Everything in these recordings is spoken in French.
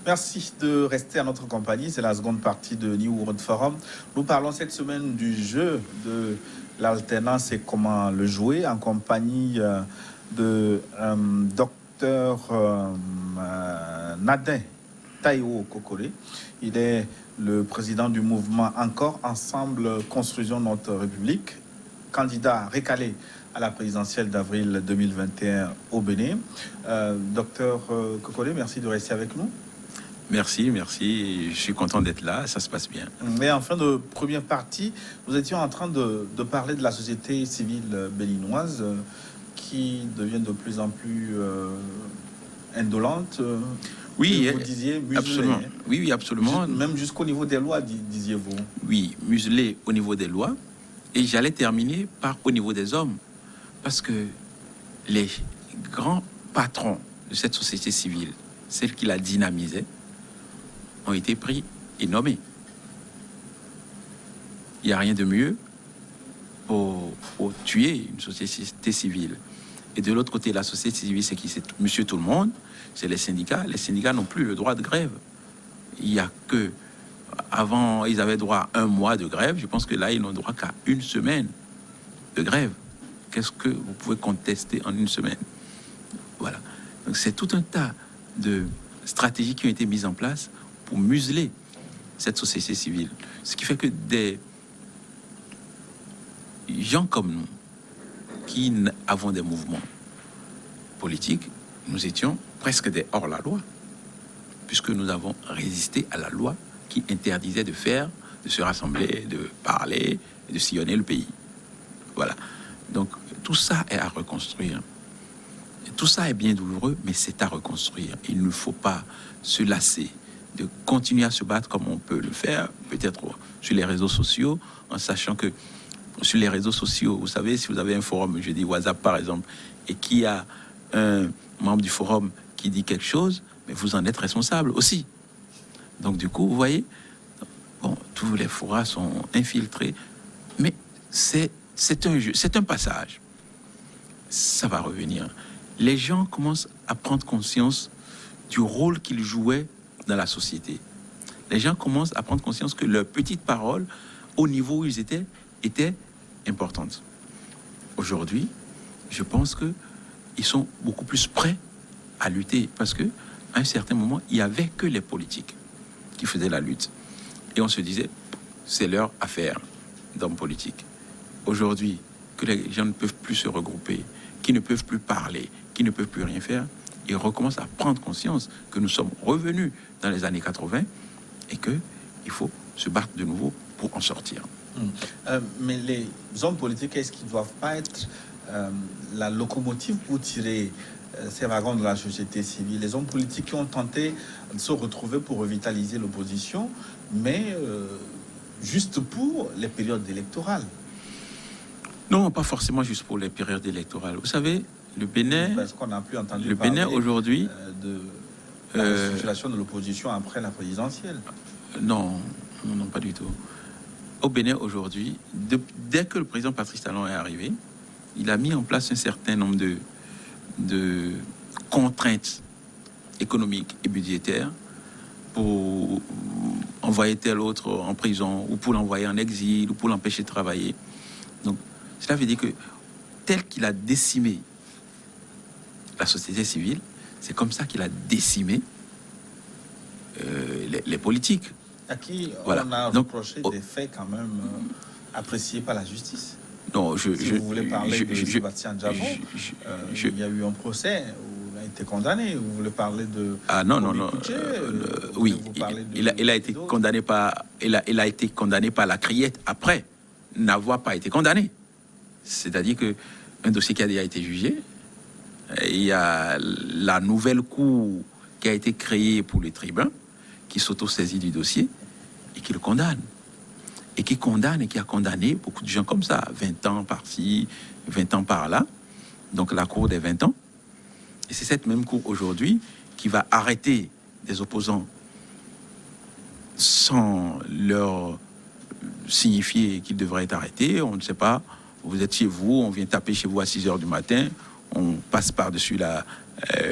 Merci de rester à notre compagnie. C'est la seconde partie de New World Forum. Nous parlons cette semaine du jeu de l'alternance et comment le jouer en compagnie de docteur Nadin Taiwo Kokore. Il est le président du mouvement Encore Ensemble Construisons notre République, candidat récalé à la présidentielle d'avril 2021 au Bénin. Docteur Kokore, merci de rester avec nous. Merci. Je suis content d'être là, ça se passe bien. Mais en fin de première partie, nous étions en train de parler de la société civile béninoise qui devient de plus en plus indolente. Oui, vous disiez muselée. Absolument. Oui, absolument. Même jusqu'au niveau des lois, disiez-vous. Oui, muselée au niveau des lois. Et j'allais terminer par au niveau des hommes. Parce que les grands patrons de cette société civile, celles qui la dynamisaient, ont été pris et nommés. Il n'y a rien de mieux pour tuer une société civile. Et de l'autre côté, la société civile, c'est qui? C'est monsieur tout le monde, c'est les syndicats. Les syndicats n'ont plus le droit de grève. Il n'y a que... Avant, ils avaient droit à 1 mois de grève. Je pense que là, ils n'ont droit qu'à 1 semaine de grève. Qu'est-ce que vous pouvez contester en 1 semaine? Voilà. Donc, c'est tout un tas de stratégies qui ont été mises en place pour museler cette société civile. Ce qui fait que des gens comme nous, qui avons des mouvements politiques, nous étions presque des hors-la-loi, puisque nous avons résisté à la loi qui interdisait de faire, de se rassembler, de parler, et de sillonner le pays. Voilà. Donc, tout ça est à reconstruire. Et tout ça est bien douloureux, mais c'est à reconstruire. Il ne faut pas se lasser de continuer à se battre comme on peut le faire, peut-être sur les réseaux sociaux, en sachant que sur les réseaux sociaux, vous savez, si vous avez un forum, je dis WhatsApp par exemple, et qu'il y a un membre du forum qui dit quelque chose, mais vous en êtes responsable aussi. Donc du coup, vous voyez, bon, tous les forats sont infiltrés, mais c'est un jeu, c'est un passage. Ça va revenir. Les gens commencent à prendre conscience du rôle qu'ils jouaient dans la société. Les gens commencent à prendre conscience que leurs petites paroles, au niveau où ils étaient importantes. Aujourd'hui, je pense qu'ils sont beaucoup plus prêts à lutter parce que à un certain moment, il n'y avait que les politiques qui faisaient la lutte. Et on se disait, c'est leur affaire d'hommes politiques. Aujourd'hui, que les gens ne peuvent plus se regrouper, qui ne peuvent plus parler, qui ne peuvent plus rien faire, ils recommencent à prendre conscience que nous sommes revenus dans les années 80 et qu'il faut se battre de nouveau pour en sortir. Mais les hommes politiques, est-ce qu'ils ne doivent pas être la locomotive pour tirer ces wagons de la société civile? Les hommes politiques qui ont tenté de se retrouver pour revitaliser l'opposition, mais juste pour les périodes électorales. Non, pas forcément juste pour les périodes électorales. Vous savez, le Bénin, parce qu'on n'a plus entendu le Bénin aujourd'hui, de la situation de l'opposition après la présidentielle. Non, pas du tout. Au Bénin aujourd'hui, dès que le président Patrice Talon est arrivé, il a mis en place un certain nombre de contraintes économiques et budgétaires pour envoyer tel autre en prison ou pour l'envoyer en exil ou pour l'empêcher de travailler. Donc, cela veut dire que tel qu'il a décimé la société civile, c'est comme ça qu'il a décimé les politiques. À qui on a reproché des faits quand même appréciés par la justice. Non, si vous voulez parler de Sébastien Djabon, il y a eu un procès où il a été condamné. Vous voulez parler de... oui, il a été condamné par... Il a été condamné par la criette après n'avoir pas été condamné. C'est-à-dire que un dossier qui a déjà été jugé, il y a la nouvelle cour qui a été créée pour les tribuns qui s'auto-saisit du dossier et qui le condamne. Et qui condamne et qui a condamné beaucoup de gens comme ça, 20 ans par-ci, 20 ans par-là. Donc la cour des 20 ans. Et c'est cette même cour aujourd'hui qui va arrêter des opposants sans leur signifier qu'ils devraient être arrêtés. On ne sait pas, vous êtes chez vous, on vient taper chez vous à 6 heures du matin, on passe par-dessus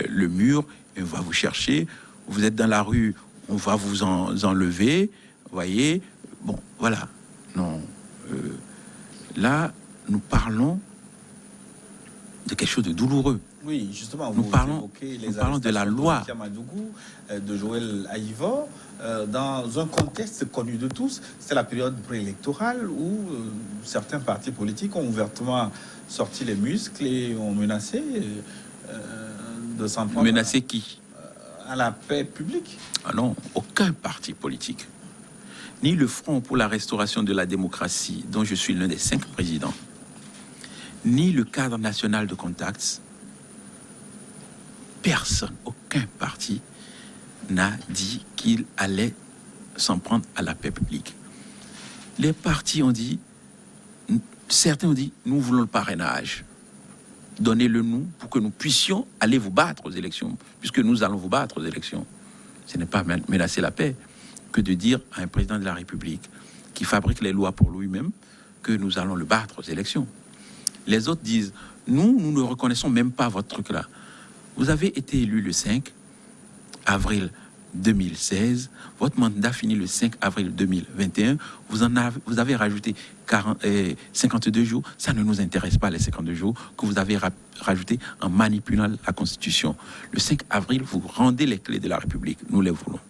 le mur et on va vous chercher. vous êtes dans la rue, on va vous enlever, vous voyez. Bon, voilà. Non. Là, nous parlons de quelque chose de douloureux. Oui, justement, Nous vous parlons évoquez les de la loi. de Madougou, de Joël Aïvor, dans un contexte connu de tous. C'est la période préélectorale où certains partis politiques ont ouvertement sorti les muscles et ont menacé de s'en prendre Menacer qui? À la paix publique. Ah non, aucun parti politique, ni le Front pour la restauration de la démocratie, dont je suis l'un des 5 présidents, ni le cadre national de contacts, personne, aucun parti n'a dit qu'il allait s'en prendre à la paix publique. Les partis ont dit, certains ont dit, nous voulons le parrainage. Donnez-le nous pour que nous puissions aller vous battre aux élections, puisque nous allons vous battre aux élections. Ce n'est pas menacer la paix que de dire à un président de la République qui fabrique les lois pour lui-même que nous allons le battre aux élections. Les autres disent, nous ne reconnaissons même pas votre truc-là. Vous avez été élu le 5 avril 2016, votre mandat finit le 5 avril 2021, vous avez rajouté 52 jours, ça ne nous intéresse pas les 52 jours que vous avez rajouté en manipulant la Constitution. Le 5 avril, vous rendez les clés de la République, nous les voulons.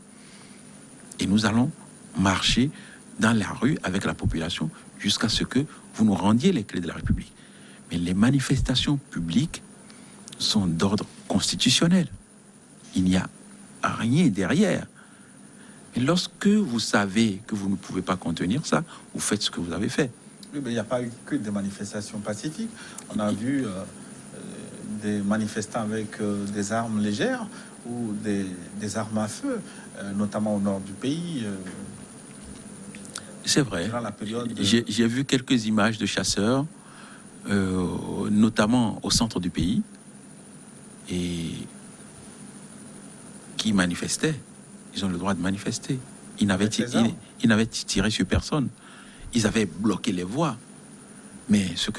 Et nous allons marcher dans la rue avec la population jusqu'à ce que vous nous rendiez les clés de la République. Mais les manifestations publiques sont d'ordre constitutionnel. Il n'y a rien derrière. Et lorsque vous savez que vous ne pouvez pas contenir ça, vous faites ce que vous avez fait. Oui, mais il n'y a pas eu que des manifestations pacifiques. On a vu des manifestants avec des armes légères ou des armes à feu, notamment au nord du pays. C'est vrai. Durant la période J'ai vu quelques images de chasseurs, notamment au centre du pays, et qui manifestaient. Ils ont le droit de manifester. Ils n'avaient tiré sur personne. Ils avaient bloqué les voies. Mais ce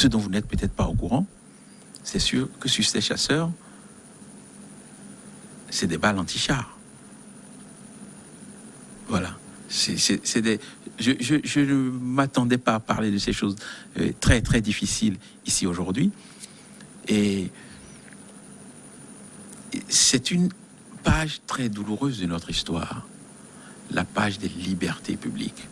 dont vous n'êtes peut-être pas au courant, c'est sûr que sur ces chasseurs, c'est des balles anti-chars. Voilà. Je ne m'attendais pas à parler de ces choses très, très difficiles ici aujourd'hui. Et c'est une page très douloureuse de notre histoire, la page des libertés publiques,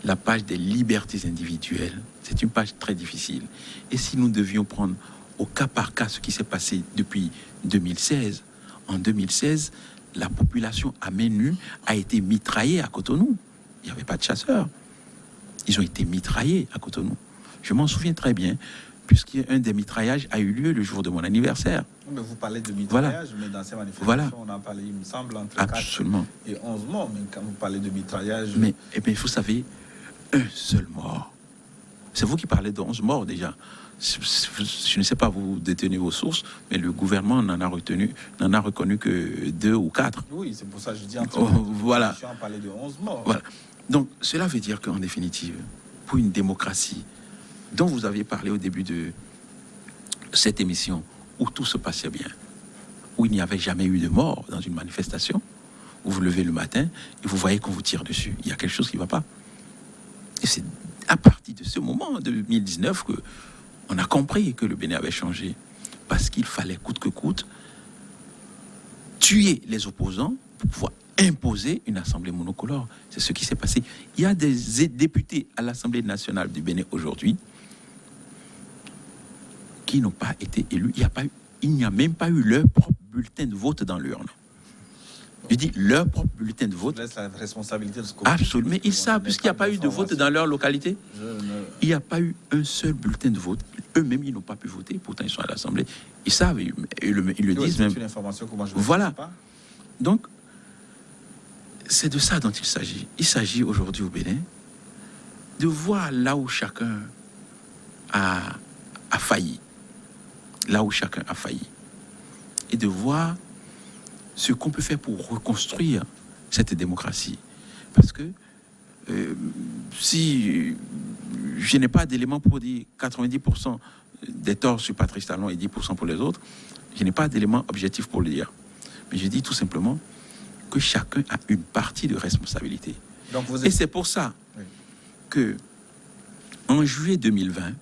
la page des libertés individuelles. C'est une page très difficile. Et si nous devions prendre au cas par cas ce qui s'est passé depuis 2016, en 2016, la population à main nue a été mitraillée à Cotonou. Il n'y avait pas de chasseurs. Ils ont été mitraillés à Cotonou. Je m'en souviens très bien, puisqu'un des mitraillages a eu lieu le jour de mon anniversaire. Mais vous parlez de mitraillage, mais dans ces manifestations, on en parlait, il me semble, entre 4 et 11 morts. Mais quand vous parlez de mitraillage... Mais vous savez, un seul mort. C'est vous qui parlez de 11 morts déjà. Je ne sais pas, vous détenez vos sources, mais le gouvernement n'en a reconnu que 2 ou 4. Oui, c'est pour ça que je dis entre voilà. On parlait de 11 morts. Voilà. Donc, cela veut dire qu'en définitive, pour une démocratie dont vous aviez parlé au début de cette émission, où tout se passait bien, où il n'y avait jamais eu de mort dans une manifestation, où vous levez le matin et vous voyez qu'on vous tire dessus. Il y a quelque chose qui ne va pas. Et c'est à partir de ce moment, de 2019, qu'on a compris que le Bénin avait changé. Parce qu'il fallait coûte que coûte tuer les opposants pour pouvoir imposer une assemblée monocolore. C'est ce qui s'est passé. Il y a des députés à l'Assemblée nationale du Bénin aujourd'hui qui n'ont pas été élus. Il n'y a même pas eu leur propre bulletin de vote dans l'urne. Je dis leur propre bulletin de vote. Je laisse la responsabilité de ce absolument. Mais ils savent, puisqu'il n'y a pas eu de vote dans leur localité. Il n'y a pas eu un seul bulletin de vote. Eux-mêmes, ils n'ont pas pu voter. Pourtant, ils sont à l'Assemblée. Ils savent, ils le disent même. C'est une information que moi je ne voilà. sais pas. Donc, c'est de ça dont il s'agit. Il s'agit aujourd'hui au Bénin de voir là où chacun a failli. Là où chacun a failli. Et de voir ce qu'on peut faire pour reconstruire cette démocratie. Parce que si je n'ai pas d'éléments pour dire 90% des torts sur Patrice Talon et 10% pour les autres, Je n'ai pas d'éléments objectifs pour le dire. Mais je dis tout simplement que chacun a une partie de responsabilité. Donc Et c'est pour ça que, en juillet 2020,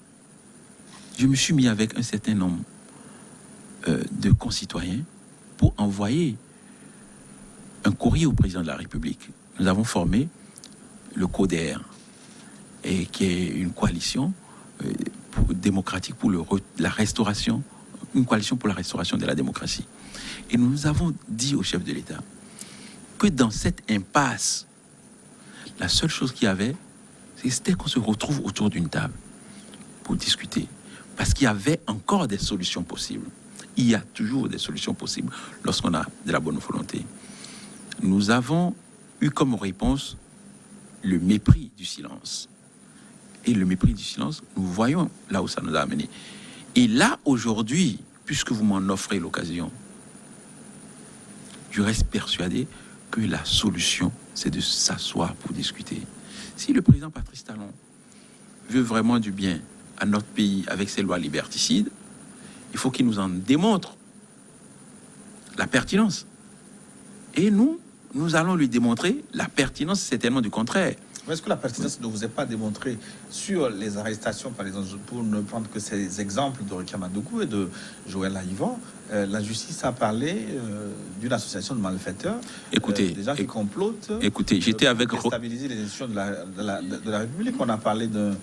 je me suis mis avec un certain nombre de concitoyens pour envoyer un courrier au président de la République. Nous avons formé le CODER, et qui est une coalition démocratique pour la restauration, une coalition pour la restauration de la démocratie. Et nous avons dit au chef de l'État que dans cette impasse, la seule chose qu'il y avait, c'était qu'on se retrouve autour d'une table pour discuter. Parce qu'il y avait encore des solutions possibles. Il y a toujours des solutions possibles lorsqu'on a de la bonne volonté. Nous avons eu comme réponse le mépris du silence. Et le mépris du silence, nous voyons là où ça nous a amené. Et là, aujourd'hui, puisque vous m'en offrez l'occasion, je reste persuadé que la solution, c'est de s'asseoir pour discuter. Si le président Patrice Talon veut vraiment du bien à notre pays avec ses lois liberticides, il faut qu'il nous en démontre la pertinence. Et nous allons lui démontrer la pertinence, c'est tellement du contraire. Est-ce que la pertinence ne vous est pas démontrée sur les arrestations, par exemple, pour ne prendre que ces exemples de Rekia Madougou et de Joël Laïvan? La justice a parlé d'une association de malfaiteurs, écoutez, des gens qui complotent. Écoutez, j'étais avec... Pour stabiliser les institutions de la République. On a parlé d'un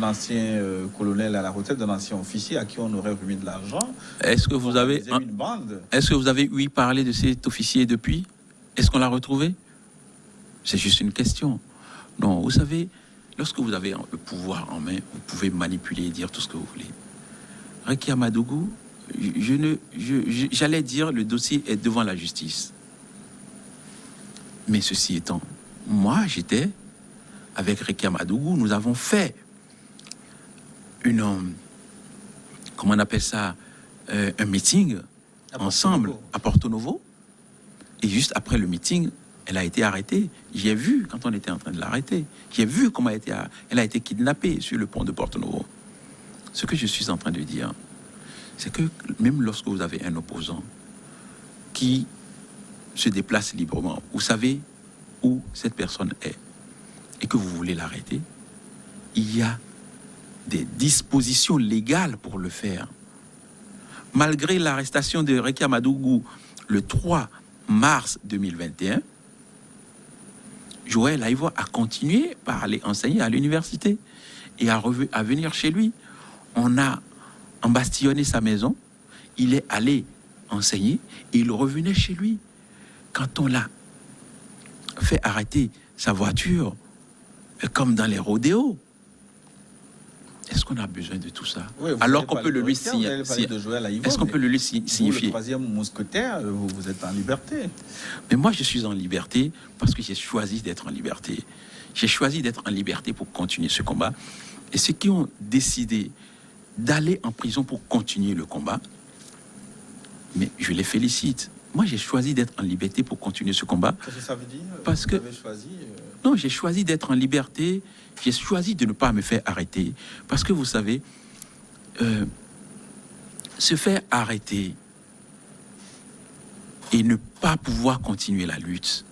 ancien colonel à la retraite, d'un ancien officier à qui on aurait remis de l'argent. Est-ce que vous avez... une bande. Est-ce que vous avez ouï parler de cet officier depuis? Est-ce qu'on l'a retrouvé? C'est juste une question. Non, vous savez, lorsque vous avez le pouvoir en main, vous pouvez manipuler et dire tout ce que vous voulez. Rekia Madougou, j'allais dire, le dossier est devant la justice. Mais ceci étant, moi, j'étais avec Rekia Madougou, nous avons fait comment on appelle ça, un meeting ensemble à Porto Novo. Et juste après le meeting, elle a été arrêtée. J'ai vu quand on était en train de l'arrêter. J'ai vu comment elle a été kidnappée sur le pont de Porto Novo. Ce que je suis en train de dire, c'est que même lorsque vous avez un opposant qui se déplace librement, vous savez où cette personne est et que vous voulez l'arrêter, il y a des dispositions légales pour le faire. Malgré l'arrestation de Rekia Madougou le 3 mars 2021, Joël Laïvan a continué par aller enseigner à l'université et à venir chez lui. On a embastillonné sa maison, il est allé enseigner et il revenait chez lui. Quand on l'a fait arrêter sa voiture, comme dans les rodéos, est-ce qu'on a besoin de tout ça? Oui, alors qu'on peut le lui signifier. Est-ce qu'on peut le lui signifier? Vous, le troisième mousquetaire, vous êtes en liberté. Mais moi, je suis en liberté parce que j'ai choisi d'être en liberté. J'ai choisi d'être en liberté pour continuer ce combat. Et ceux qui ont décidé d'aller en prison pour continuer le combat, mais je les félicite. Moi, j'ai choisi d'être en liberté pour continuer ce combat. Qu'est-ce que ça veut dire? Parce que... Non, j'ai choisi d'être en liberté. J'ai choisi de ne pas me faire arrêter. Parce que vous savez, se faire arrêter et ne pas pouvoir continuer la lutte,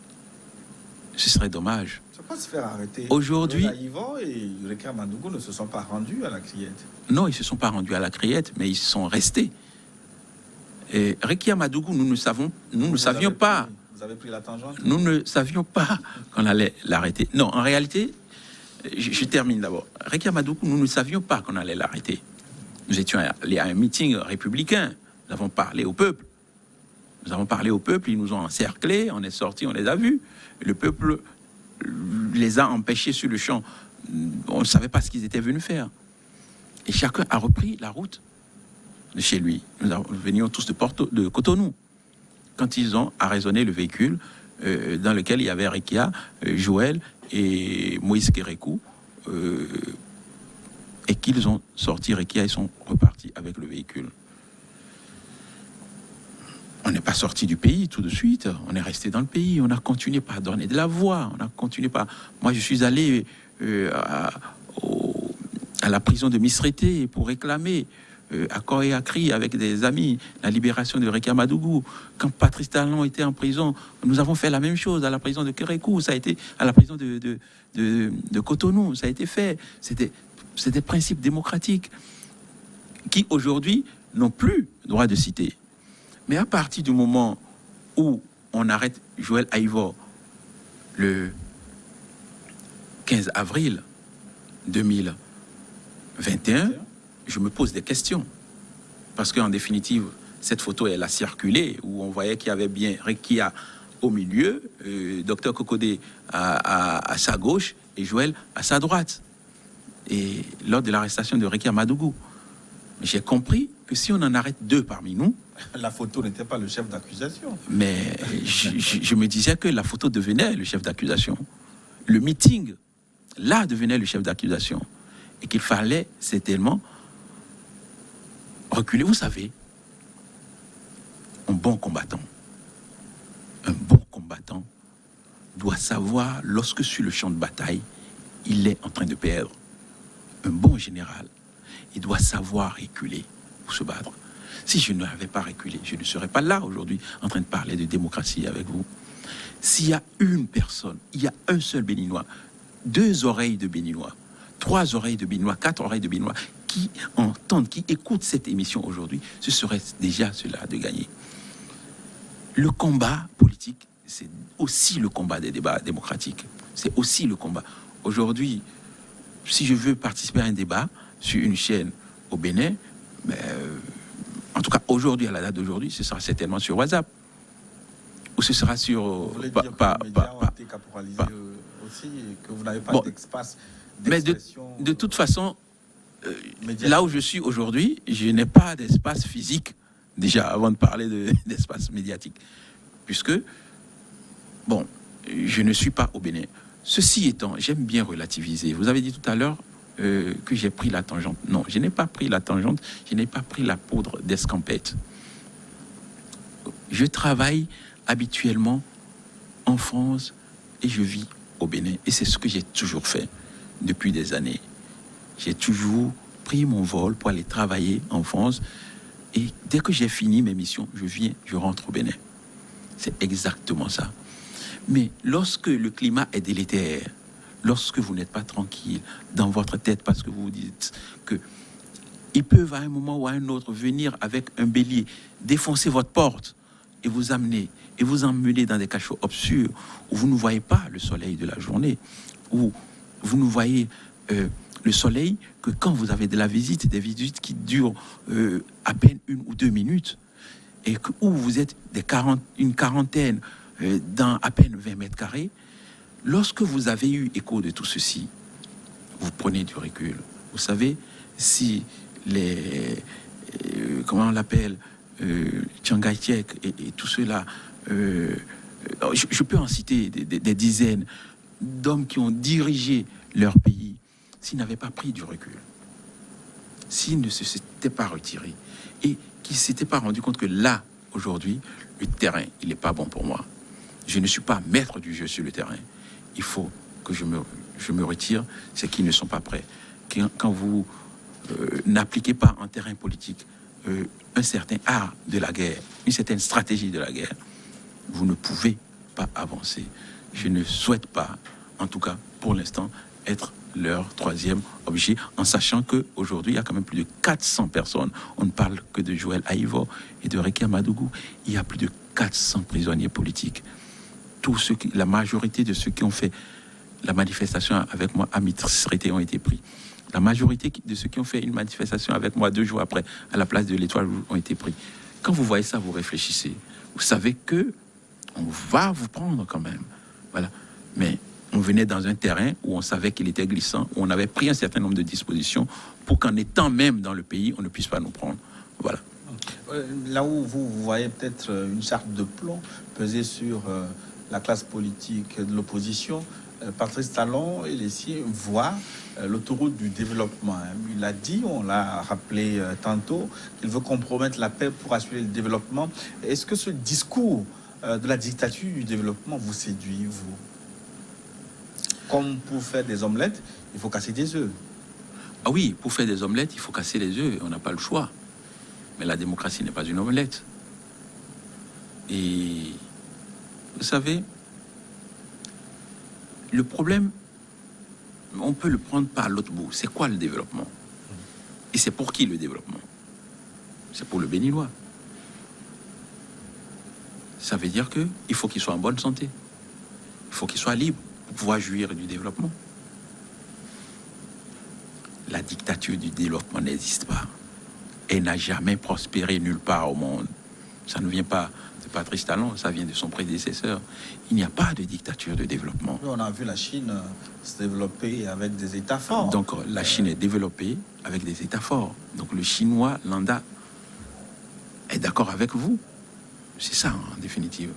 ce serait dommage. C'est pas se faire arrêter. Aujourd'hui, Laïvan et Rekia Madougou ne se sont pas rendus à la criette. Non, ils ne se sont pas rendus à la criette, mais ils sont restés. Et Rekia Madougou, nous ne savions pas. Vous avez pris la tangente? Nous ne savions pas qu'on allait l'arrêter. Non, en réalité, je termine d'abord. Rekia Madougou, nous ne savions pas qu'on allait l'arrêter. Nous étions allés à un meeting républicain. Nous avons parlé au peuple. Nous avons parlé au peuple, ils nous ont encerclés, on est sortis, on les a vus. Le peuple les a empêchés sur le champ. On ne savait pas ce qu'ils étaient venus faire. Et chacun a repris la route de chez lui. Nous venions tous de Cotonou. Quand ils ont arraisonné le véhicule dans lequel il y avait Rekia, Joël et Moïse Kérékou, et qu'ils ont sorti Rekia, ils sont repartis avec le véhicule. On n'est pas sorti du pays tout de suite, on est resté dans le pays, on a continué par donner de la voix, on a continué par... Moi, je suis allé à la prison de Misrété pour réclamer à corps et à cri avec des amis, la libération de Réki Amadougou. Quand Patrice Talon était en prison, nous avons fait la même chose à la prison de Kérékou, ça a été à la prison de Cotonou, ça a été fait. C'est des principes démocratiques qui aujourd'hui n'ont plus droit de citer. Mais à partir du moment où on arrête Joël Aïvo le 15 avril 2021, je me pose des questions. Parce qu'en définitive, cette photo, elle a circulé, où on voyait qu'il y avait bien Rekia au milieu, Dr Kokodé à sa gauche et Joël à sa droite. Et lors de l'arrestation de Réki Amadougou, j'ai compris que si on en arrête deux parmi nous... La photo n'était pas le chef d'accusation. Mais je me disais que la photo devenait le chef d'accusation. Le meeting, là, devenait le chef d'accusation. Et qu'il fallait certainement reculer. Vous savez, un bon combattant doit savoir, lorsque sur le champ de bataille, il est en train de perdre. Un bon général, il doit savoir reculer pour se battre. Si je n'avais pas reculé, je ne serais pas là aujourd'hui en train de parler de démocratie avec vous. S'il y a une personne, il y a un seul Béninois, 2 oreilles de Béninois, 3 oreilles de Béninois, 4 oreilles de Béninois qui entendent, qui écoutent cette émission aujourd'hui, ce serait déjà cela de gagner. Le combat politique, c'est aussi le combat des débats démocratiques. C'est aussi le combat. Aujourd'hui, si je veux participer à un débat sur une chaîne au Bénin, en tout cas aujourd'hui, à la date d'aujourd'hui, ce sera certainement sur WhatsApp. Ou ce sera sur... Vous voulez dire que les médias ont été caporalisés aussi et que vous n'avez pas d'espace d'expression. Mais de toute façon, là où je suis aujourd'hui, je n'ai pas d'espace physique, déjà, avant de parler d'espace médiatique. Puisque, bon, je ne suis pas au Bénin. Ceci étant, j'aime bien relativiser. Vous avez dit tout à l'heure que j'ai pris la tangente. Non, je n'ai pas pris la tangente, je n'ai pas pris la poudre d'escampette. Je travaille habituellement en France et je vis au Bénin. Et c'est ce que j'ai toujours fait depuis des années. J'ai toujours pris mon vol pour aller travailler en France et dès que j'ai fini mes missions, je rentre au Bénin. C'est exactement ça. Mais lorsque le climat est délétère, lorsque vous n'êtes pas tranquille dans votre tête parce que vous vous dites que ils peuvent à un moment ou à un autre venir avec un bélier, défoncer votre porte et vous amener, et vous emmener dans des cachots obscurs où vous ne voyez pas le soleil de la journée, où vous ne voyez le soleil que quand vous avez de la visite, des visites qui durent à peine 1 ou 2 minutes, et où vous êtes une quarantaine dans à peine 20 mètres carrés, lorsque vous avez eu écho de tout ceci, vous prenez du recul. Vous savez, si comment on l'appelle, Chiang Kai-shek et tout cela, je peux en citer des dizaines d'hommes qui ont dirigé leur pays, s'ils n'avaient pas pris du recul, s'ils ne s'étaient pas retirés et qu'ils ne s'étaient pas rendus compte que là, aujourd'hui, le terrain, il n'est pas bon pour moi. Je ne suis pas maître du jeu sur le terrain. Il faut que je me retire, c'est qu'ils ne sont pas prêts. Quand vous n'appliquez pas en terrain politique un certain art de la guerre, une certaine stratégie de la guerre, vous ne pouvez pas avancer. Je ne souhaite pas, en tout cas pour l'instant, être leur 3e objet, en sachant qu'aujourd'hui, il y a quand même plus de 400 personnes. On ne parle que de Joël Aïvo et de Réki Amadougou. Il y a plus de 400 prisonniers politiques. La majorité de ceux qui ont fait la manifestation avec moi à Mitre-Srete ont été pris. La majorité de ceux qui ont fait une manifestation avec moi 2 jours après à la place de l'Étoile ont été pris. Quand vous voyez ça, vous réfléchissez. Vous savez que on va vous prendre quand même. Voilà. Mais on venait dans un terrain où on savait qu'il était glissant, où on avait pris un certain nombre de dispositions pour qu'en étant même dans le pays, on ne puisse pas nous prendre. Voilà. Là où vous voyez peut-être une charte de plomb peser sur la classe politique de l'opposition, Patrice Talon et les siens voient l'autoroute du développement. Il a dit, on l'a rappelé tantôt, qu'il veut compromettre la paix pour assurer le développement. Est-ce que ce discours de la dictature du développement vous séduit, vous? Comme pour faire des omelettes, il faut casser des œufs. Ah oui, pour faire des omelettes, il faut casser les œufs. On n'a pas le choix. Mais la démocratie n'est pas une omelette. Et vous savez, le problème, on peut le prendre par l'autre bout. C'est quoi le développement? Et c'est pour qui le développement? C'est pour le Béninois. Ça veut dire qu'il faut qu'il soit en bonne santé. Il faut qu'il soit libre pour pouvoir jouir du développement. La dictature du développement n'existe pas. Elle n'a jamais prospéré nulle part au monde. Ça ne vient pas de Patrice Talon, ça vient de son prédécesseur. Il n'y a pas de dictature de développement. On a vu la Chine se développer avec des États forts. Donc la Chine est développée avec des États forts. Donc le Chinois lambda est d'accord avec vous. C'est ça, en définitive.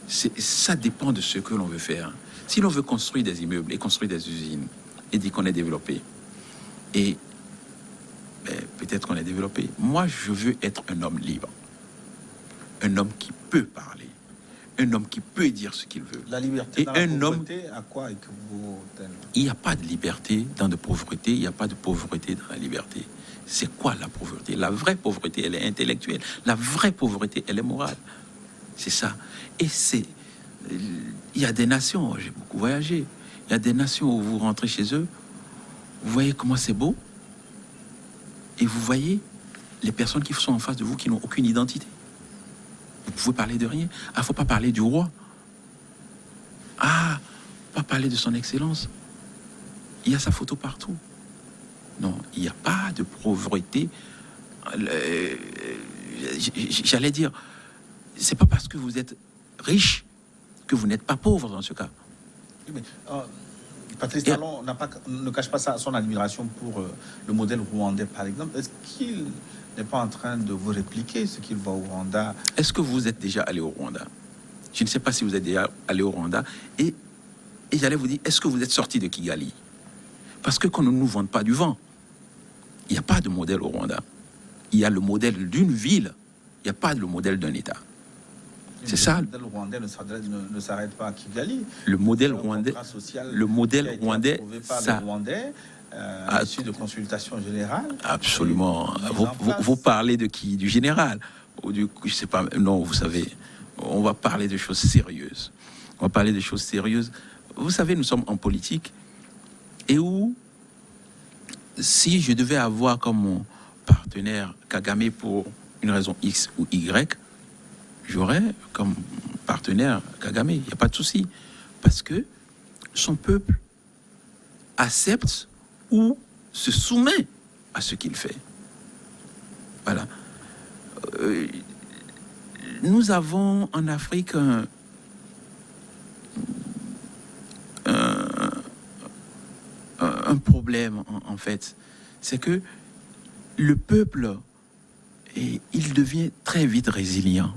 Ça dépend de ce que l'on veut faire. Si l'on veut construire des immeubles et construire des usines et dire qu'on est développé, et peut-être qu'on est développé, moi je veux être un homme libre. Un homme qui peut parler. Un homme qui peut dire ce qu'il veut. La liberté et dans un la pauvreté, homme, à quoi équivaut-elle? il n'y a pas de liberté dans de pauvreté, il n'y a pas de pauvreté dans la liberté. C'est quoi la pauvreté? La vraie pauvreté, elle est intellectuelle. La vraie pauvreté, elle est morale. C'est ça. Et il y a des nations, j'ai beaucoup voyagé, il y a des nations où vous rentrez chez eux, vous voyez comment c'est beau, et vous voyez les personnes qui sont en face de vous qui n'ont aucune identité. Vous pouvez parler de rien. Ah, faut pas parler du roi. Ah, pas parler de son excellence. Il y a sa photo partout. Non, il n'y a pas de pauvreté. J'allais dire, c'est pas parce que vous êtes riche que vous n'êtes pas pauvre dans ce cas. Mais, Patrice Talon ne cache pas son admiration pour le modèle rwandais, par exemple. Est-ce qu'il n'est pas en train de vous répliquer ce qu'il voit au Rwanda? Est-ce que vous êtes déjà allé au Rwanda? Je ne sais pas si vous êtes déjà allé au Rwanda. Et j'allais vous dire, est-ce que vous êtes sorti de Kigali? Parce que qu'on ne nous vende pas du vent. Il n'y a pas de modèle au Rwanda. Il y a le modèle d'une ville. Il n'y a pas le modèle d'un État. C'est ça. Le modèle rwandais ne s'arrête pas à Kigali. Le modèle rwandais, ça. Issu de consultation générale. Absolument. Vous parlez de qui? Du général? Ou du, je sais pas. Non, vous savez, on va parler de choses sérieuses. On va parler de choses sérieuses. Vous savez, nous sommes en politique et où, si je devais avoir comme mon partenaire Kagame pour une raison X ou Y, j'aurais comme partenaire Kagame, il n'y a pas de souci. Parce que son peuple accepte ou se soumet à ce qu'il fait. Voilà. Nous avons en Afrique un problème, en fait. C'est que le peuple, il devient très vite résilient.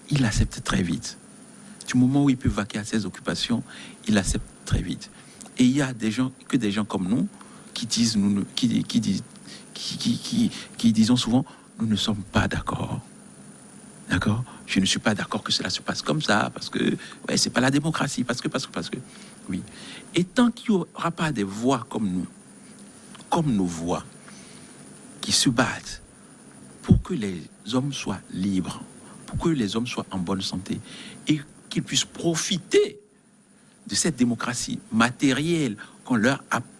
Il accepte très vite. Du moment où il peut vaquer à ses occupations, il accepte très vite. Et il y a des gens comme nous qui disent, qui disons souvent, nous ne sommes pas d'accord. D'accord? Je ne suis pas d'accord que cela se passe comme ça, parce que ouais, c'est pas la démocratie, parce que. Oui. Et tant qu'il n'y aura pas des voix comme nous, comme nos voix, qui se battent pour que les hommes soient libres, pour que les hommes soient en bonne santé et qu'ils puissent profiter de cette démocratie matérielle qu'on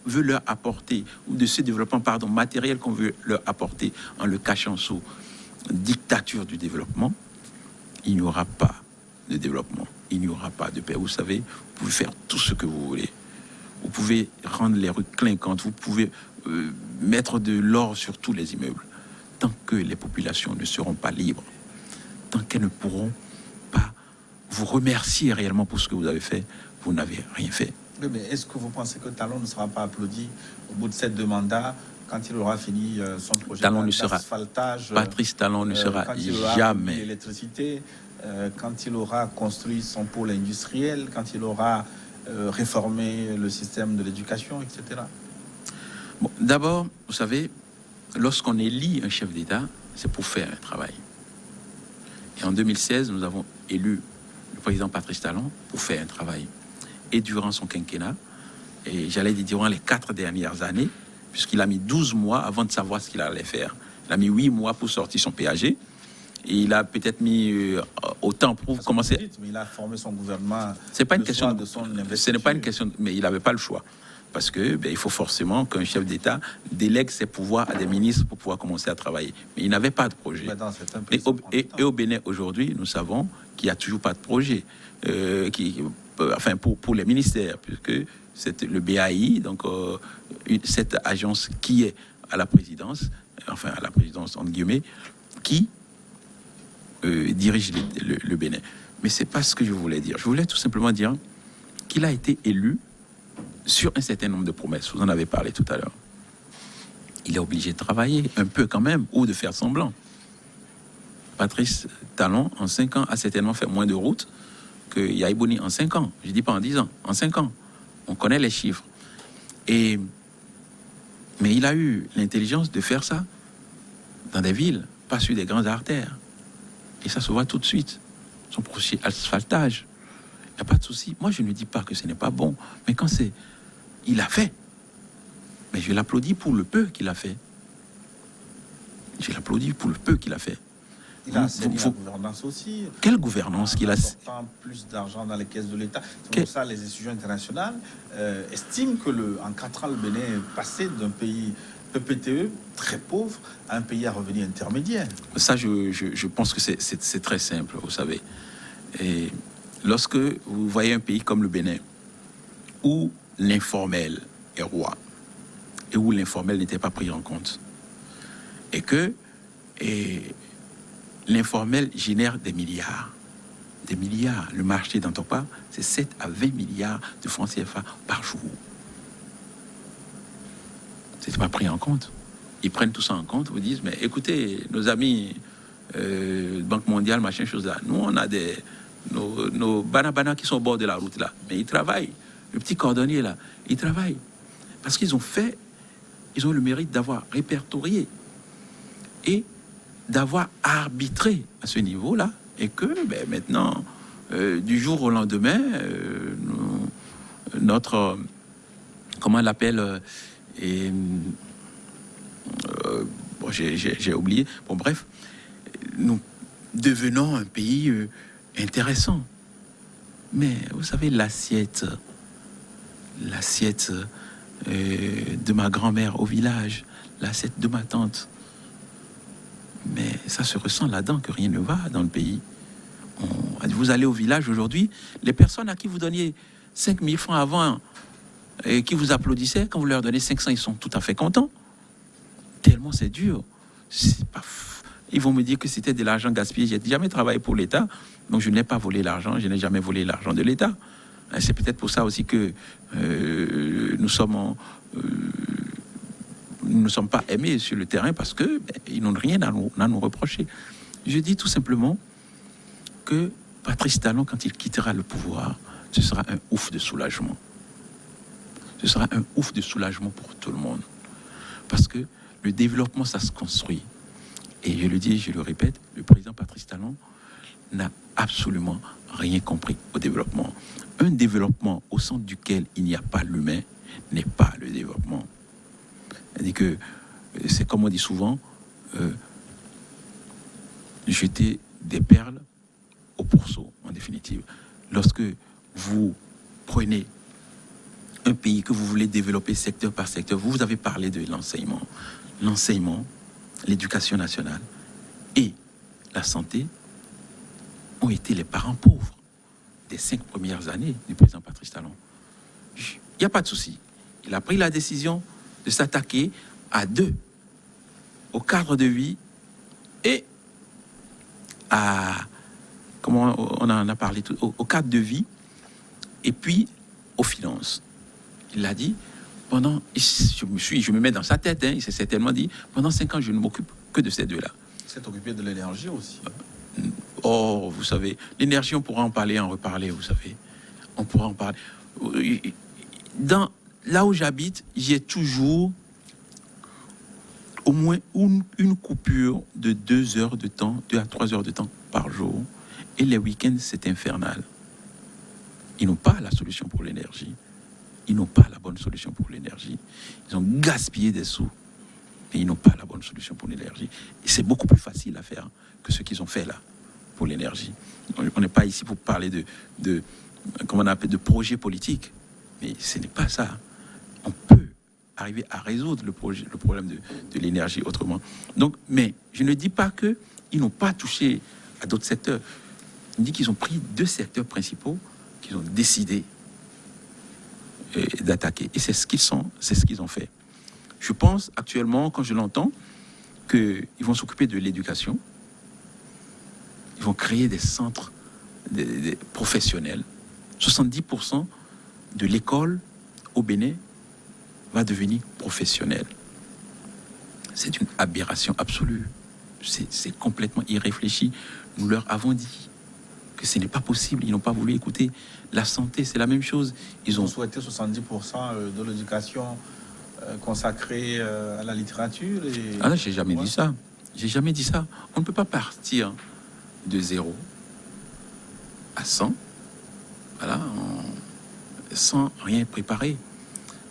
veut leur apporter, ou de ce développement matériel qu'on veut leur apporter en le cachant sous dictature du développement, il n'y aura pas de développement, il n'y aura pas de paix. Vous savez, vous pouvez faire tout ce que vous voulez. Vous pouvez rendre les rues clinquantes, vous pouvez mettre de l'or sur tous les immeubles. Tant que les populations ne seront pas libres, tant qu'elles ne pourront pas vous remercier réellement pour ce que vous avez fait, vous n'avez rien fait. Oui, mais est-ce que vous pensez que Talon ne sera pas applaudi au bout de ces 2 mandats quand il aura fini son projet d'asphaltage? Patrice Talon ne sera jamais. L'électricité, quand il aura construit son pôle industriel, quand il aura réformé le système de l'éducation, etc. Bon, d'abord, vous savez, lorsqu'on élit un chef d'État, c'est pour faire un travail. Et en 2016, nous avons élu le président Patrice Talon pour faire un travail. Et durant son quinquennat, et j'allais dire durant les 4 dernières années, puisqu'il a mis 12 mois avant de savoir ce qu'il allait faire. Il a mis 8 mois pour sortir son PAG. Et il a peut-être mis autant pour commencer. Mais il a formé son gouvernement. C'est pas une question de son investiture. Ce n'est pas une question, mais il n'avait pas le choix. Parce que il faut forcément qu'un chef d'État délègue ses pouvoirs à des ministres pour pouvoir commencer à travailler. Mais il n'avait pas de projet. Et au Bénin, aujourd'hui, nous savons qu'il n'y a toujours pas de projet. Pour les ministères, puisque c'est le BAI, donc cette agence qui est à la présidence, entre guillemets, qui dirige le Bénin. Mais c'est pas ce que je voulais dire. Je voulais tout simplement dire qu'il a été élu sur un certain nombre de promesses. Vous en avez parlé tout à l'heure. Il est obligé de travailler un peu quand même, ou de faire semblant. Patrice Talon, en 5 ans, a certainement fait moins de routes que Yaïbouni en 5 ans. Je ne dis pas en 10 ans, en 5 ans. On connaît les chiffres. Mais il a eu l'intelligence de faire ça dans des villes, pas sur des grandes artères. Et ça se voit tout de suite. Son projet asphaltage, il n'y a pas de souci. Moi, je ne dis pas que ce n'est pas bon. Mais quand c'est... Il a fait. Mais je l'applaudis pour le peu qu'il a fait. Je l'applaudis pour le peu qu'il a fait. Il a assaini la gouvernance aussi. Quelle gouvernance qu'il a... En plus d'argent dans les caisses de l'État. C'est pour ça les institutions internationales estiment que en 4 ans, le Bénin est passé d'un pays PPTE très pauvre à un pays à revenu intermédiaire. Ça, je pense que c'est très simple, vous savez. Et lorsque vous voyez un pays comme le Bénin, où l'informel est roi, et où l'informel n'était pas pris en compte, et que l'informel génère des milliards. Des milliards. Le marché d'Antokpa, c'est 7 à 20 milliards de francs CFA par jour. C'est pas pris en compte. Ils prennent tout ça en compte, vous disent, mais écoutez, nos amis Banque mondiale, machin, chose là, nous on a nos banabana qui sont au bord de la route là, mais ils travaillent. Le petit cordonnier là, ils travaillent. Parce qu'ils ont le mérite d'avoir répertorié et d'avoir arbitré à ce niveau-là, et que maintenant, du jour au lendemain, notre, comment on l'appelle, j'ai oublié, bon bref, nous devenons un pays intéressant. Mais vous savez, l'assiette de ma grand-mère au village, l'assiette de ma tante, mais ça se ressent là-dedans que rien ne va dans le pays. Vous allez au village aujourd'hui, les personnes à qui vous donniez 5 000 francs avant et qui vous applaudissaient, quand vous leur donnez 500, ils sont tout à fait contents. Tellement c'est dur. Ils vont me dire que c'était de l'argent gaspillé. J'ai jamais travaillé pour l'État, donc je n'ai pas volé l'argent, je n'ai jamais volé l'argent de l'État. C'est peut-être pour ça aussi que nous ne sommes pas aimés sur le terrain, parce que ils n'ont rien à nous reprocher. Je dis tout simplement que Patrice Talon, quand il quittera le pouvoir, ce sera un ouf de soulagement. Ce sera un ouf de soulagement pour tout le monde. Parce que le développement, ça se construit. Et je le dis, je le répète, le président Patrice Talon n'a absolument rien compris au développement. Un développement au centre duquel il n'y a pas l'humain n'est pas le développement. C'est-à-dire que c'est comme on dit souvent, jeter des perles au pourceau, en définitive. Lorsque vous prenez un pays que vous voulez développer secteur par secteur, vous avez parlé de l'enseignement. L'enseignement, l'éducation nationale et la santé ont été les parents pauvres des 5 premières années du président Patrice Talon. Il n'y a pas de souci. Il a pris la décision de s'attaquer à 2, au cadre de vie et à, comment on en a parlé, au cadre de vie et puis aux finances. Il l'a dit, je me mets dans sa tête, il s'est certainement dit, pendant 5 ans, je ne m'occupe que de ces 2-là. Il s'est occupé de l'énergie aussi. Oh, vous savez, l'énergie, on pourra en parler, en reparler, vous savez. On pourra en parler. Là où j'habite, j'ai toujours au moins une coupure de 2 heures de temps, 2 à 3 heures de temps par jour. Et les week-ends, c'est infernal. Ils n'ont pas la solution pour l'énergie. Ils n'ont pas la bonne solution pour l'énergie. Ils ont gaspillé des sous. mais ils n'ont pas la bonne solution pour l'énergie. Et c'est beaucoup plus facile à faire que ce qu'ils ont fait là pour l'énergie. On n'est pas ici pour parler comment on appelle, de projet politique, mais ce n'est pas ça. On peut arriver à résoudre le problème de l'énergie autrement. Donc, mais je ne dis pas qu'ils n'ont pas touché à d'autres secteurs. Je dis qu'ils ont pris 2 secteurs principaux qu'ils ont décidé d'attaquer. Et c'est ce qu'ils ont fait. Je pense actuellement, quand je l'entends, qu'ils vont s'occuper de l'éducation. Ils vont créer des centres professionnels. 70% de l'école au Bénin va devenir professionnelle. C'est une aberration absolue. C'est complètement irréfléchi. Nous leur avons dit que ce n'est pas possible. Ils n'ont pas voulu écouter. La santé, c'est la même chose. Ils ont souhaité 70% de l'éducation consacrée à la littérature. Ah non, j'ai jamais dit ça. J'ai jamais dit ça. On ne peut pas partir de 0 à 100, voilà, sans rien préparer.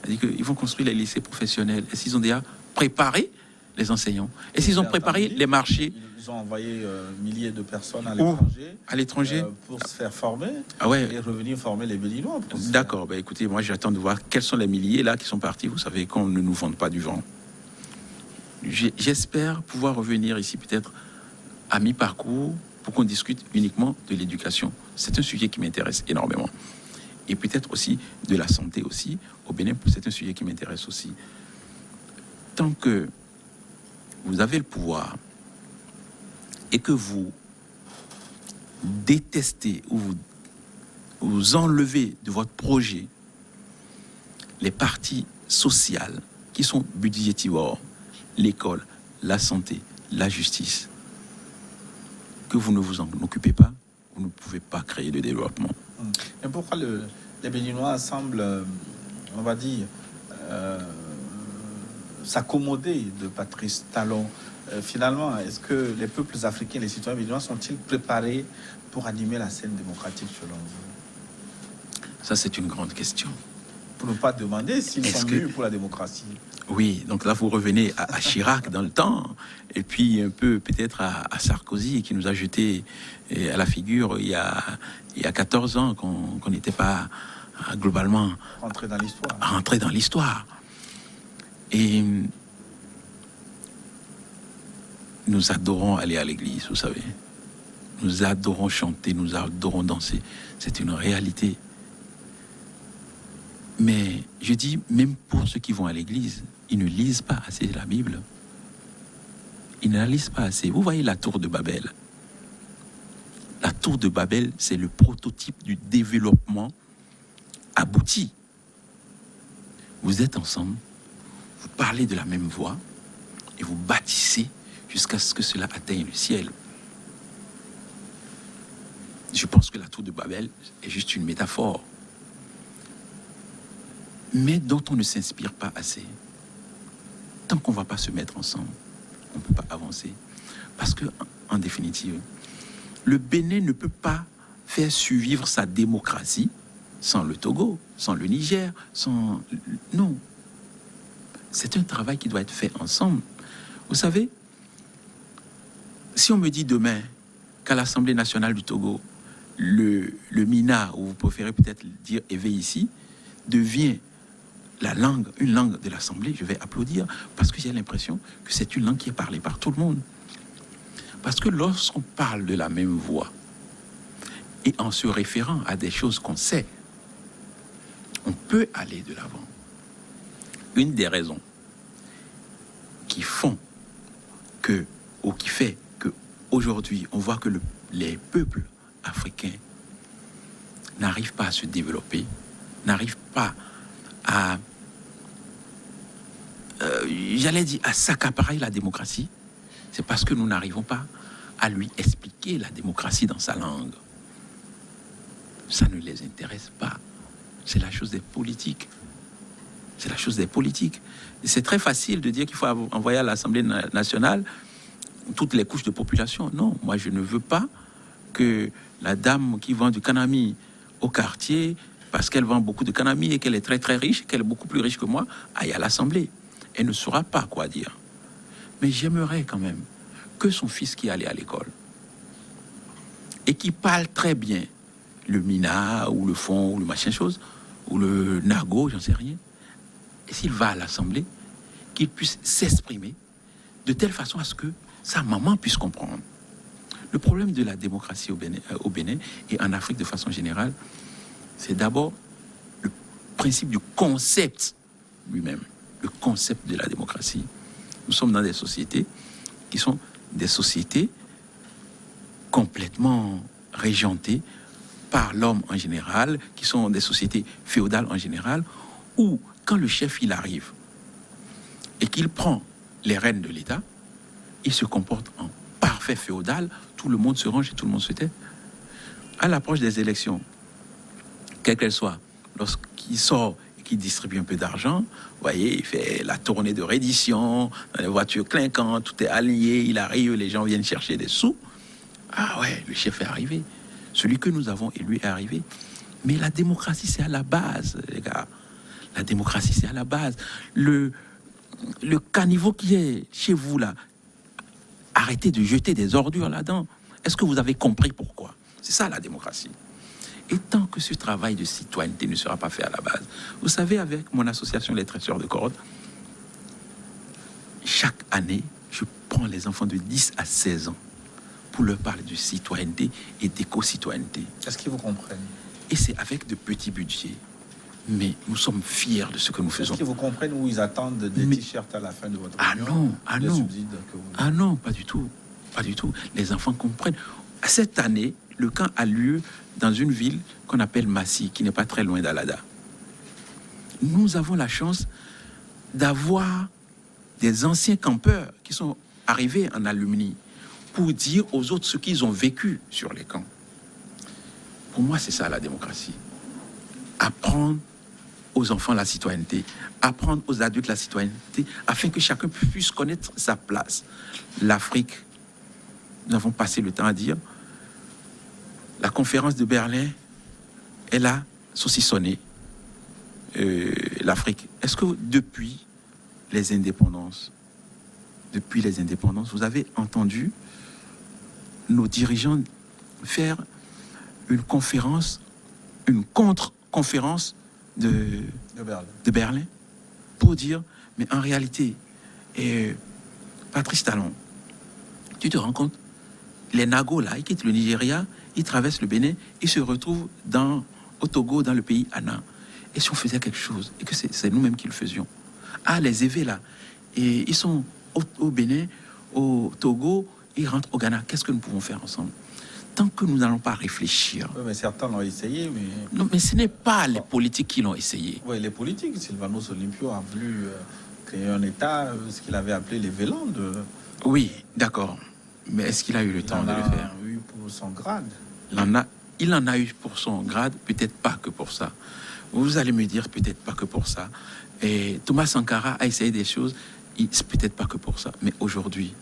C'est-à-dire qu'ils vont construire les lycées professionnels. Est-ce qu'ils ont déjà préparé les enseignants? Est-ce qu'ils ont préparé les marchés? Ils ont envoyé milliers de personnes à l'étranger pour se faire former et revenir former les Béninois. D'accord, ben écoutez, moi j'attends de voir quels sont les milliers là qui sont partis. Vous savez qu'on ne nous vende pas du vent. J'espère pouvoir revenir ici peut-être à mi-parcours pour qu'on discute uniquement de l'éducation. C'est un sujet qui m'intéresse énormément. Et peut-être aussi de la santé aussi. Au Bénin, c'est un sujet qui m'intéresse aussi. Tant que vous avez le pouvoir et que vous détestez ou vous enlevez de votre projet les parties sociales qui sont budgétivores, l'école, la santé, la justice, que vous ne vous en occupez pas, vous ne pouvez pas créer de développement. Et pourquoi les Béninois semblent, on va dire, s'accommoder de Patrice Talon? Finalement, est-ce que les peuples africains, les citoyens béninois sont-ils préparés pour animer la scène démocratique selon vous? Ça, c'est une grande question. Pour ne pas demander s'ils sont mûrs pour la démocratie. Oui, donc là, vous revenez à Chirac dans le temps, et puis un peu peut-être à Sarkozy, qui nous a jeté à la figure il y a 14 ans, qu'on n'était pas globalement rentré dans l'histoire. Et nous adorons aller à l'église, vous savez. Nous adorons chanter, nous adorons danser. C'est une réalité. Mais je dis, même pour ceux qui vont à l'église, ils ne lisent pas assez la Bible. Ils ne la lisent pas assez. Vous voyez la tour de Babel. La tour de Babel, c'est le prototype du développement abouti. Vous êtes ensemble, vous parlez de la même voix et vous bâtissez jusqu'à ce que cela atteigne le ciel. Je pense que la tour de Babel est juste une métaphore, mais dont on ne s'inspire pas assez. Tant qu'on ne va pas se mettre ensemble, on ne peut pas avancer. Parce que, en définitive, le Bénin ne peut pas faire survivre sa démocratie sans le Togo, sans le Niger, sans... Non. C'est un travail qui doit être fait ensemble. Vous savez, si on me dit demain qu'à l'Assemblée nationale du Togo, le Mina, ou vous préférez peut-être dire éveil ici, devient une langue de l'Assemblée, je vais applaudir, parce que j'ai l'impression que c'est une langue qui est parlée par tout le monde. Parce que lorsqu'on parle de la même voix, et en se référant à des choses qu'on sait, on peut aller de l'avant. Une des raisons qui font que, ou qui fait que aujourd'hui, on voit que les peuples africains n'arrivent pas à se développer, n'arrivent pas à à s'accaparer la démocratie, c'est parce que nous n'arrivons pas à lui expliquer la démocratie dans sa langue. Ça ne les intéresse pas. C'est la chose des politiques. C'est la chose des politiques. Et c'est très facile de dire qu'il faut envoyer à l'Assemblée nationale toutes les couches de population. Non, moi je ne veux pas que la dame qui vend du canami au quartier, parce qu'elle vend beaucoup de canami et qu'elle est très très riche, qu'elle est beaucoup plus riche que moi, aille à l'Assemblée. Elle ne saura pas quoi dire. Mais j'aimerais quand même que son fils qui allait à l'école et qui parle très bien le mina ou le fond ou le machin chose, ou le nago, j'en sais rien, et s'il va à l'Assemblée, qu'il puisse s'exprimer de telle façon à ce que sa maman puisse comprendre. Le problème de la démocratie au Bénin et en Afrique de façon générale, c'est d'abord le principe du concept lui-même, le concept de la démocratie. Nous sommes dans des sociétés qui sont des sociétés complètement régentées par l'homme en général, qui sont des sociétés féodales en général, où quand le chef il arrive et qu'il prend les rênes de l'État, il se comporte en parfait féodal, tout le monde se range et tout le monde se tait. À l'approche des élections, quelles qu'elles soient, lorsqu'il sort et qu'il distribue un peu d'argent, vous voyez, il fait la tournée de reddition, dans les voitures clinquantes, tout est aligné, il arrive, les gens viennent chercher des sous. Ah ouais, le chef est arrivé. Celui que nous avons élu est arrivé. Mais la démocratie, c'est à la base, les gars. La démocratie, c'est à la base. Le caniveau qui est chez vous, là, arrêtez de jeter des ordures là-dedans. Est-ce que vous avez compris pourquoi? C'est ça, la démocratie. Et tant que ce travail de citoyenneté ne sera pas fait à la base, vous savez, avec mon association Les Tresseurs de Cordes, chaque année, je prends les enfants de 10 à 16 ans pour leur parler de citoyenneté et d'éco-citoyenneté. Est-ce qu'ils vous comprennent? Et c'est avec de petits budgets. Mais nous sommes fiers de ce que nous faisons. Est-ce qu'ils vous comprennent ou ils attendent des t-shirts à la fin de votre réunion? Ah non, pas du tout. Pas du tout. Les enfants comprennent. Cette année, le camp a lieu dans une ville qu'on appelle Massy, qui n'est pas très loin d'Alada. Nous avons la chance d'avoir des anciens campeurs qui sont arrivés en alumni pour dire aux autres ce qu'ils ont vécu sur les camps. Pour moi, c'est ça la démocratie. Apprendre aux enfants la citoyenneté, apprendre aux adultes la citoyenneté, afin que chacun puisse connaître sa place. L'Afrique, nous avons passé le temps à dire, la conférence de Berlin, elle a saucissonné l'Afrique. Est-ce que depuis les indépendances, vous avez entendu nos dirigeants faire une conférence, une contre-conférence de Berlin pour dire, mais en réalité, Patrice Talon, tu te rends compte, les Nagos là, ils quittent le Nigeria, ils traversent le Bénin, ils se retrouvent au Togo, dans le pays Anna. Et si on faisait quelque chose, et que c'est nous-mêmes qui le faisions? Ah, les Évé là, et ils sont au Bénin, au Togo, ils rentrent au Ghana. Qu'est-ce que nous pouvons faire ensemble? Tant que nous n'allons pas réfléchir. Oui, mais certains l'ont essayé, mais... Non, mais ce n'est pas les politiques qui l'ont essayé. Oui, les politiques. Sylvanus Olympio a voulu créer un État, ce qu'il avait appelé les Vélandes. Oui, d'accord. Mais est-ce qu'il a eu le temps de le faire? Il en a eu pour son grade. Il en a eu pour son grade, peut-être pas que pour ça. Vous allez me dire peut-être pas que pour ça. Et Thomas Sankara a essayé des choses, c'est peut-être pas que pour ça. Mais aujourd'hui,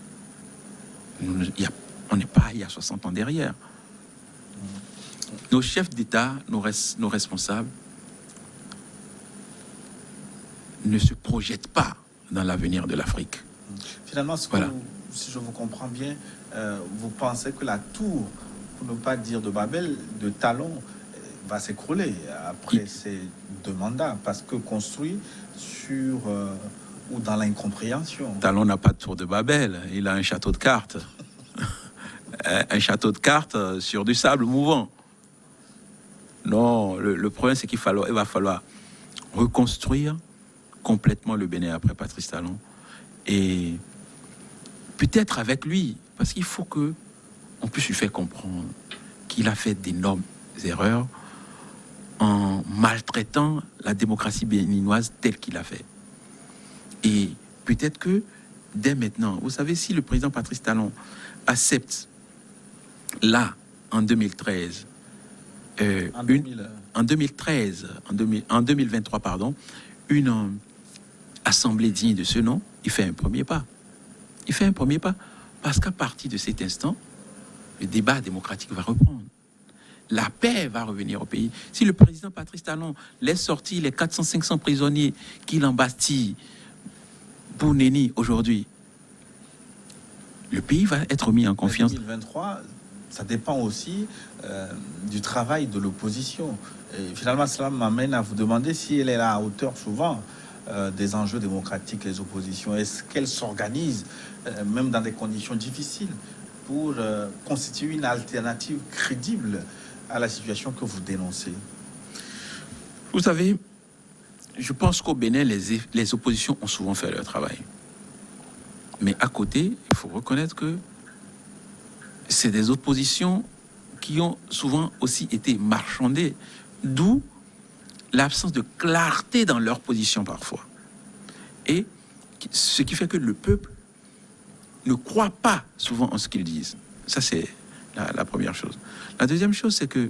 on n'est pas il y a 60 ans derrière. Nos chefs d'État, nos responsables, ne se projettent pas dans l'avenir de l'Afrique. Finalement, si je vous comprends bien, vous pensez que la tour, pour ne pas dire de Babel, de Talon, va s'écrouler après ces 2 mandats, parce que construit sur ou dans l'incompréhension. Talon n'a pas de tour de Babel, il a un château de cartes. Un château de cartes sur du sable mouvant. Non, le problème, c'est qu'il va falloir reconstruire complètement le Bénin après Patrice Talon. Et peut-être avec lui, parce qu'il faut qu'on puisse lui faire comprendre qu'il a fait d'énormes erreurs en maltraitant la démocratie béninoise telle qu'il a fait. Et peut-être que dès maintenant, vous savez, si le président Patrice Talon accepte là, en 2013, en 2023, pardon, une assemblée digne de ce nom, il fait un premier pas. Il fait un premier pas parce qu'à partir de cet instant, le débat démocratique va reprendre. La paix va revenir au pays. Si le président Patrice Talon laisse sortir les 400-500 prisonniers qu'il embastille pour Néni aujourd'hui, le pays va être mis en confiance. 2023, ça dépend aussi du travail de l'opposition. Et finalement, cela m'amène à vous demander si elle est à la hauteur souvent des enjeux démocratiques, les oppositions. Est-ce qu'elles s'organisent, même dans des conditions difficiles, pour constituer une alternative crédible à la situation que vous dénoncez? Vous savez, je pense qu'au Bénin, les oppositions ont souvent fait leur travail. Mais à côté, il faut reconnaître que c'est des oppositions qui ont souvent aussi été marchandées, d'où l'absence de clarté dans leur position parfois. Et ce qui fait que le peuple ne croit pas souvent en ce qu'ils disent. Ça, c'est la première chose. La deuxième chose, c'est que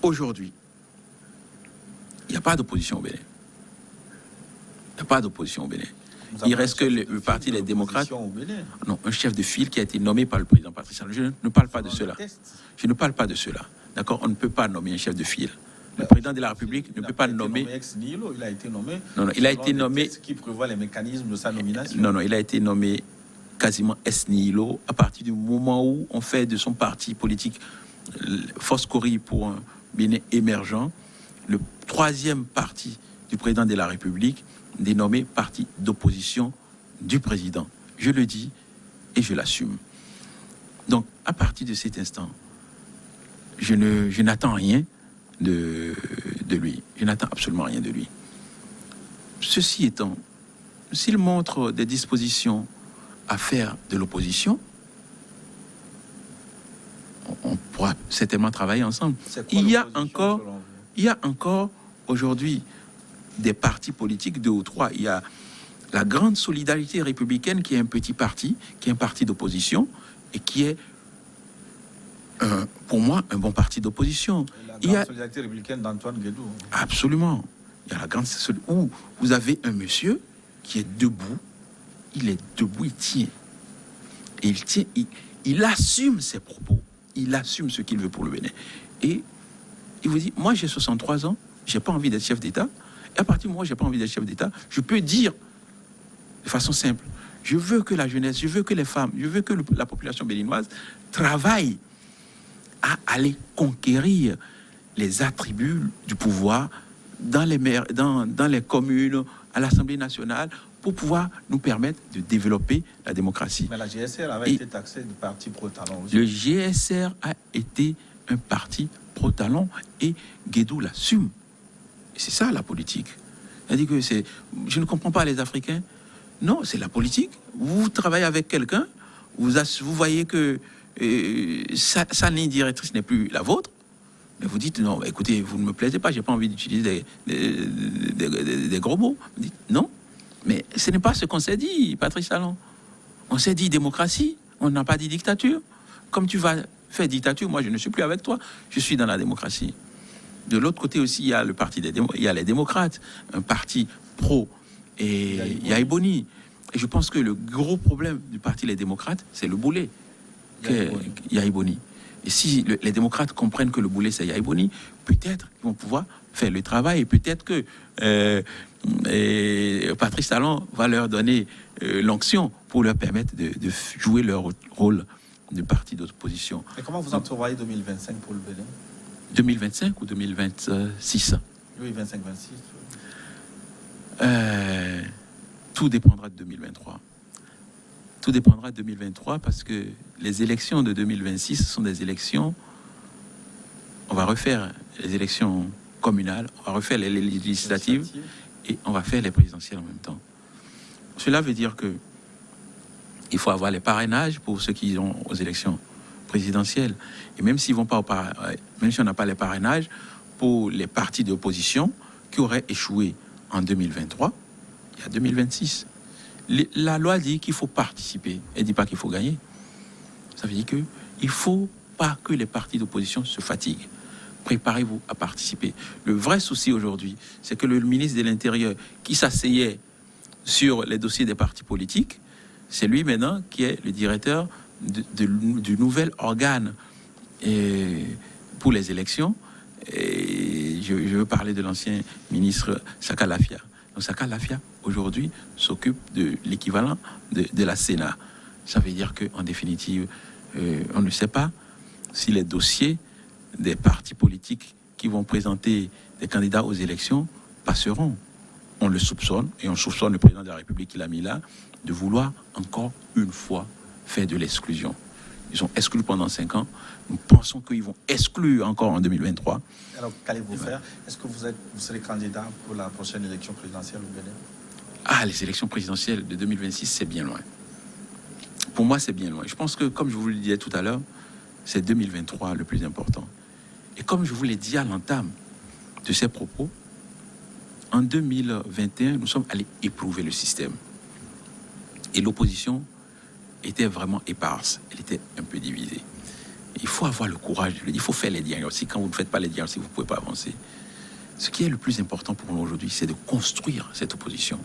aujourd'hui, il n'y a pas d'opposition au Bénin. Il n'y a pas d'opposition au Bénin. Il reste que le parti des démocrates. Non, un chef de file qui a été nommé par le président Patrice Talon. Je ne parle pas de cela. Je ne parle pas de cela. D'accord? On ne peut pas nommer un chef de file. Le président de la République ne peut pas nommer. Il a été nommé. Non, il a été nommé. Qui prévoit les mécanismes de sa nomination. Non, il a été nommé quasiment ex nihilo à partir du moment où on fait de son parti politique Force Cori pour un Bénin émergent, le troisième parti du président de la République, dénommé parti d'opposition du président. Je le dis et je l'assume. Donc, à partir de cet instant, je n'attends rien de lui. Je n'attends absolument rien de lui. Ceci étant, s'il montre des dispositions à faire de l'opposition, on pourra certainement travailler ensemble. Il y a encore aujourd'hui des partis politiques, 2 ou 3. Il y a la grande solidarité républicaine qui est un petit parti, qui est un parti d'opposition et qui est, pour moi, un bon parti d'opposition. La grande solidarité républicaine d'Antoine Guédou. Absolument. Il y a la grande solidarité où vous avez un monsieur qui est debout. Il est debout, il tient. Et il tient, il assume ses propos. Il assume ce qu'il veut pour le Bénin. Et il vous dit, moi j'ai 63 ans, j'ai pas envie d'être chef d'État. Et à partir du moment où j'ai pas envie d'être chef d'État, je peux dire de façon simple, je veux que la jeunesse, je veux que les femmes, je veux que la population béninoise travaille à aller conquérir les attributs du pouvoir dans les maires, dans les communes, à l'Assemblée nationale, pour pouvoir nous permettre de développer la démocratie. Mais la GSR avait été taxée de parti pro-talon aussi. Le GSR a été un parti pro-talon et Guédou l'assume. Et c'est ça la politique. C'est-à-dire que je ne comprends pas les Africains. Non, c'est la politique. Vous travaillez avec quelqu'un, vous voyez que sa ligne directrice n'est plus la vôtre, mais vous dites non, écoutez, vous ne me plaisez pas, j'ai pas envie d'utiliser des gros mots. Vous dites non, mais ce n'est pas ce qu'on s'est dit, Patrice Talon. On s'est dit démocratie, on n'a pas dit dictature. Comme tu vas faire dictature, moi je ne suis plus avec toi, je suis dans la démocratie. De l'autre côté aussi, il y a le parti il y a les démocrates, un parti pro et Yaïboni. Et je pense que le gros problème du parti les démocrates, c'est le boulet, Yaïboni. Et si les démocrates comprennent que le boulet c'est Yaïboni, peut-être qu'ils vont pouvoir faire le travail et peut-être que Patrice Talon va leur donner l'onction pour leur permettre de jouer leur rôle de parti d'opposition. Et comment vous entrevoyez 2025 pour le Bénin? 2025 ou 2026? Oui, 25-26. Tout dépendra de 2023. Tout dépendra de 2023 parce que les élections de 2026 sont des élections... On va refaire les élections communales, on va refaire les législatives et on va faire les présidentielles en même temps. Cela veut dire que il faut avoir les parrainages pour ceux qui iront aux élections présidentielles. Et même s'ils vont pas même si on n'a pas les parrainages pour les partis d'opposition qui auraient échoué en 2023, il y a 2026. La loi dit qu'il faut participer, elle ne dit pas qu'il faut gagner. Ça veut dire qu'il ne faut pas que les partis d'opposition se fatiguent. Préparez-vous à participer. Le vrai souci aujourd'hui, c'est que le ministre de l'Intérieur qui s'asseyait sur les dossiers des partis politiques, c'est lui maintenant qui est le directeur du nouvel organe pour les élections. Et je veux parler de l'ancien ministre Saka Lafia. Donc Saka Lafia, aujourd'hui, s'occupe de l'équivalent de la Sénat. ça veut dire qu'en définitive, on ne sait pas si les dossiers des partis politiques qui vont présenter des candidats aux élections passeront. On le soupçonne, et on soupçonne le président de la République qui l'a mis là, de vouloir encore une fois faire de l'exclusion. Ils ont exclu pendant 5 ans. Nous pensons qu'ils vont exclure encore en 2023. Alors, qu'allez-vous faire? Est-ce que vous serez candidat pour la prochaine élection présidentielle au Bénin? Ah, les élections présidentielles de 2026, c'est bien loin. Pour moi, c'est bien loin. Je pense que, comme je vous le disais tout à l'heure, c'est 2023 le plus important. Et comme je vous l'ai dit à l'entame de ces propos, en 2021, nous sommes allés éprouver le système. Et l'opposition était vraiment éparse. Elle était un peu divisée. Il faut avoir le courage de le dire. Il faut faire les diagnostics. Quand vous ne faites pas les diagnostics, vous ne pouvez pas avancer. Ce qui est le plus important pour nous aujourd'hui, c'est de construire cette opposition.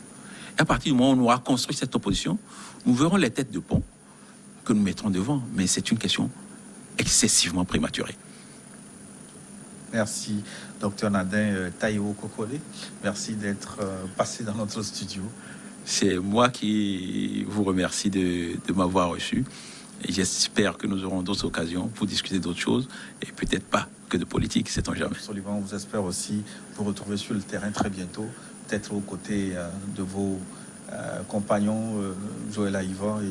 Et à partir du moment où on aura construit cette opposition, nous verrons les têtes de pont que nous mettrons devant. Mais c'est une question excessivement prématurée. Merci, Dr Nadin Taiwo Kokode. Merci d'être passé dans notre studio. C'est moi qui vous remercie de m'avoir reçu. Et j'espère que nous aurons d'autres occasions pour discuter d'autres choses et peut-être pas que de politique, sait-on jamais. Absolument, on vous espère aussi vous retrouver sur le terrain très bientôt, peut-être aux côtés de vos compagnons Joël Ivor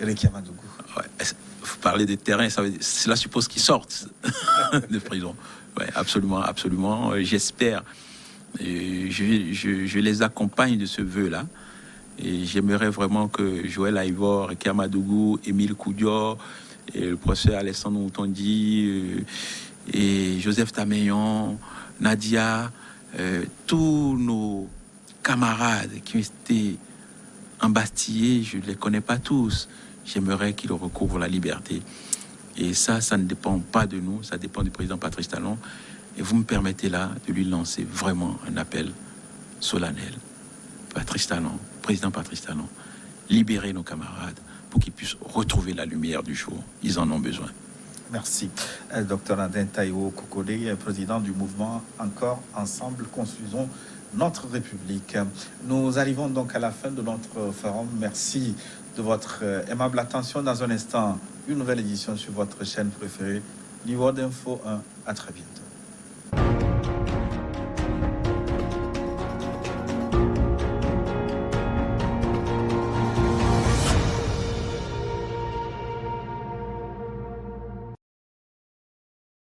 et Rekia Madougou. Ouais, vous parlez de terrain, cela suppose qu'ils sortent de prison. Ouais, absolument, absolument. J'espère. Je les accompagne de ce vœu-là. Et j'aimerais vraiment que Joël Ivor, Rekia Madougou, Émile Koudior, et le professeur Alessandre Moutondi, et Joseph Tameyon, Nadia, tous nos camarades qui ont été embastillés, je ne les connais pas tous. J'aimerais qu'ils recouvrent la liberté. Et ça ne dépend pas de nous, ça dépend du président Patrice Talon. Et vous me permettez là de lui lancer vraiment un appel solennel. Patrice Talon, président Patrice Talon, libérez nos camarades pour qu'ils puissent retrouver la lumière du jour. Ils en ont besoin. Merci. Dr Nadin Taiwo Kokode, président du mouvement Encore Ensemble, construisons notre République. Nous arrivons donc à la fin de notre forum. Merci de votre aimable attention. Dans un instant, une nouvelle édition sur votre chaîne préférée, Niveau d'Info 1. À très bientôt.